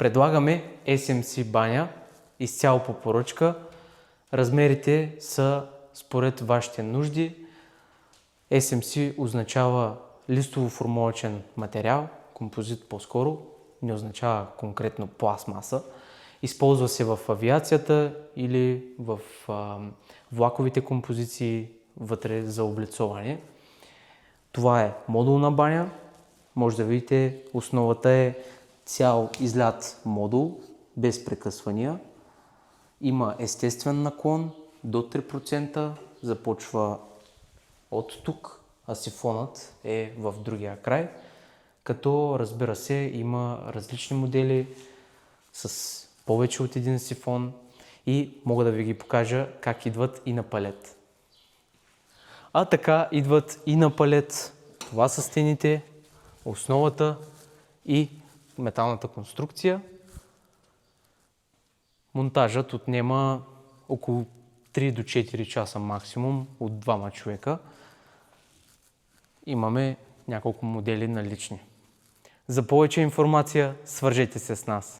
Предлагаме SMC баня, изцяло по поръчка. Размерите са според вашите нужди. SMC означава листово-формовъчен материал, композит по-скоро, не означава конкретно пластмаса. Използва се в авиацията или в влаковите композиции вътре за облицоване. Това е модулна баня. Може да видите, основата е цял излят модул, без прекъсвания. Има естествен наклон до 3%, започва от тук, а сифонът е в другия край. Като разбира се, има различни модели с повече от един сифон и мога да ви ги покажа как идват и на палет. А така идват и на палет. Това са стените, основата и металната конструкция. Монтажът отнема около 3 до 4 часа максимум от 2 човека. Имаме няколко модели налични. За повече информация свържете се с нас.